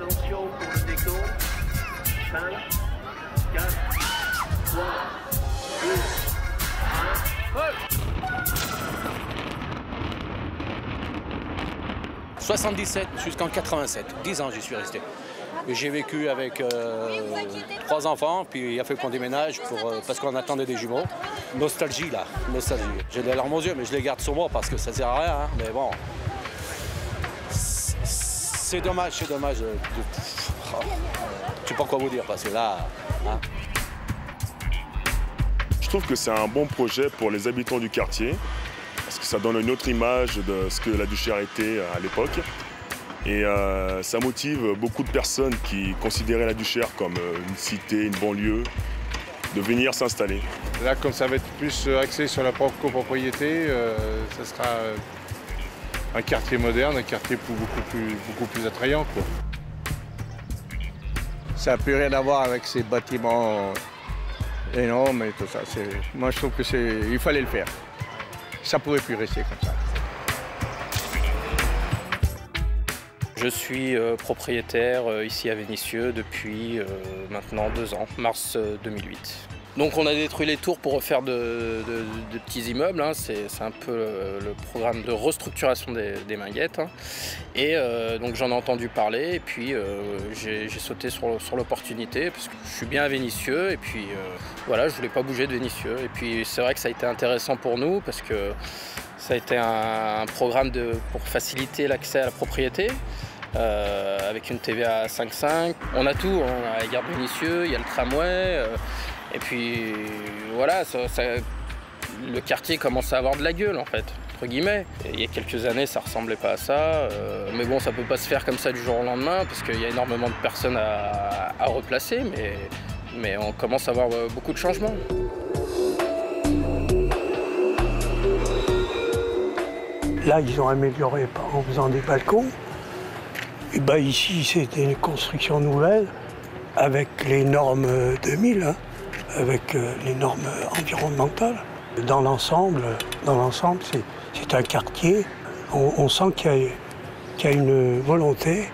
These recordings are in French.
Attention pour le décompte. 5, 4, 3, 2, 1, feu! 77 jusqu'en 87, 10 ans j'y suis resté. J'ai vécu avec 3 enfants, puis il a fallu qu'on déménage parce qu'on attendait des jumeaux. Nostalgie là, nostalgie. J'ai des larmes aux yeux, mais je les garde sur moi parce que ça sert à rien. Hein. Mais bon, c'est dommage, c'est dommage. Je sais pas quoi vous dire parce que là. Hein. Je trouve que c'est un bon projet pour les habitants du quartier parce que ça donne une autre image de ce que la Duchère était à l'époque. Et ça motive beaucoup de personnes qui considéraient la Duchère comme une cité, une banlieue, de venir s'installer. Là, comme ça va être plus axé sur la copropriété, ça sera un quartier moderne, un quartier beaucoup plus attrayant, quoi. Ça n'a plus rien à voir avec ces bâtiments énormes et tout ça. Moi, je trouve qu'il fallait le faire. Ça ne pouvait plus rester comme ça. Je suis propriétaire ici à Vénissieux depuis maintenant 2 ans, mars 2008. Donc on a détruit les tours pour refaire de petits immeubles, hein. C'est un peu le programme de restructuration des Minguettes. Hein. Et donc j'en ai entendu parler et puis j'ai sauté sur l'opportunité parce que je suis bien à Vénissieux et puis voilà, je voulais pas bouger de Vénissieux. Et puis c'est vrai que ça a été intéressant pour nous parce que ça a été un programme pour faciliter l'accès à la propriété. Avec une TVA à 5,5. On a tout, on a la gare de Vénissieux, il y a le tramway, et puis voilà, le quartier commence à avoir de la gueule en fait, entre guillemets. Et il y a quelques années, ça ressemblait pas à ça, mais bon, ça peut pas se faire comme ça du jour au lendemain, parce qu'il y a énormément de personnes à replacer, mais on commence à avoir beaucoup de changements. Là, ils ont amélioré en faisant des balcons. Et ben ici, c'était une construction nouvelle avec les normes 2000, hein, avec les normes environnementales. Dans l'ensemble, c'est un quartier. On sent qu'il y a une volonté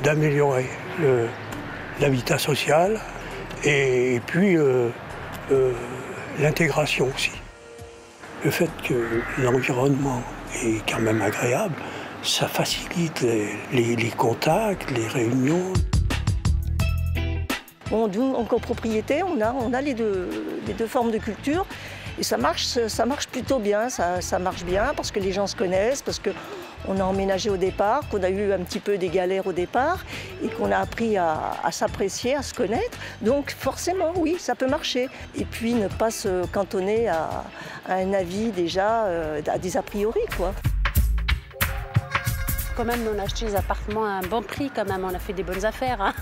d'améliorer l'habitat social et puis l'intégration aussi. Le fait que l'environnement est quand même agréable, ça facilite les contacts, les réunions. Bon, nous, en copropriété, on a les deux formes de culture et ça marche plutôt bien. Ça marche bien parce que les gens se connaissent, parce qu'on a emménagé au départ, qu'on a eu un petit peu des galères au départ et qu'on a appris à s'apprécier, à se connaître. Donc forcément, oui, ça peut marcher. Et puis ne pas se cantonner à un avis déjà, à des a priori, quoi. Quand même, on a acheté les appartements à un bon prix, quand même, on a fait des bonnes affaires. Hein.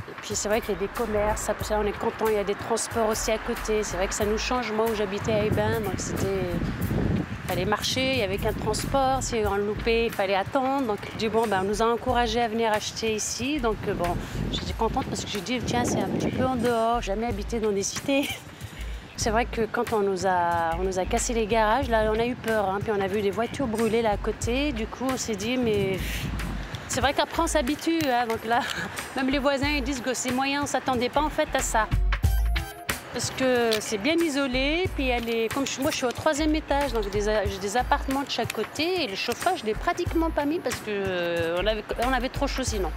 Et puis c'est vrai qu'il y a des commerces, ça, on est content, il y a des transports aussi à côté. C'est vrai que ça nous change. Moi, où j'habitais à Hébin, donc il fallait marcher, il y avait qu'un transport. Si on loupait, il fallait attendre. Donc je dis, bon, on nous a encouragés à venir acheter ici. Donc bon, j'étais contente parce que j'ai dit, tiens, c'est un petit peu en dehors, jamais habité dans des cités. C'est vrai que quand on nous a cassé les garages, là, on a eu peur. Hein, puis on a vu des voitures brûler là à côté. Du coup, on s'est dit, mais c'est vrai qu'après, on s'habitue. Hein, donc là, même les voisins, ils disent que c'est moyen, on ne s'attendait pas en fait à ça. Parce que c'est bien isolé. Puis comme moi, je suis au 3e étage, donc j'ai des appartements de chaque côté. Et le chauffage, je ne l'ai pratiquement pas mis parce qu'on avait trop chaud sinon.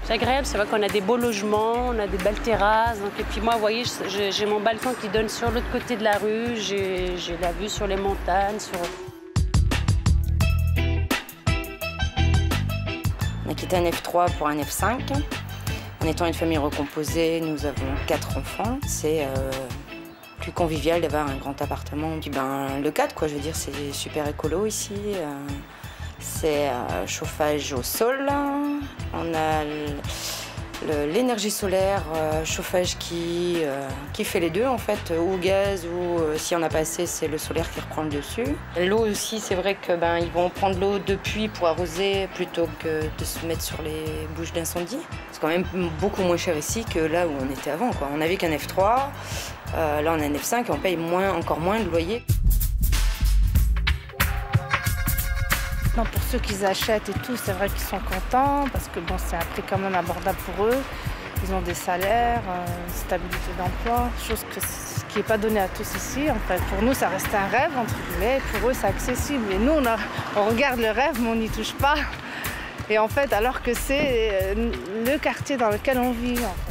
C'est agréable, c'est vrai qu'on a des beaux logements, on a des belles terrasses. Donc, et puis moi, vous voyez, j'ai mon balcon qui donne sur l'autre côté de la rue, j'ai la vue sur les montagnes. On a quitté un F3 pour un F5. En étant une famille recomposée, nous avons 4 enfants. C'est plus convivial d'avoir un grand appartement. Puis, le cadre, quoi, je veux dire, c'est super écolo ici. C'est chauffage au sol. On a l'énergie solaire, chauffage qui fait les deux en fait, ou gaz, ou si on n'a pas assez, c'est le solaire qui reprend le dessus. L'eau aussi, c'est vrai que ils vont prendre l'eau de pluie pour arroser plutôt que de se mettre sur les bouches d'incendie. C'est quand même beaucoup moins cher ici que là où on était avant, quoi. On n'avait qu'un F3, là on a un F5 et on paye encore moins de loyer. Maintenant, pour ceux qui achètent et tout, c'est vrai qu'ils sont contents parce que bon, c'est un prix quand même abordable pour eux. Ils ont des salaires, une stabilité d'emploi, chose qui n'est pas donnée à tous ici. En fait, pour nous, ça reste un rêve, entre guillemets. Pour eux, c'est accessible. Et nous, on regarde le rêve, mais on n'y touche pas. Et en fait, alors que c'est le quartier dans lequel on vit. En fait.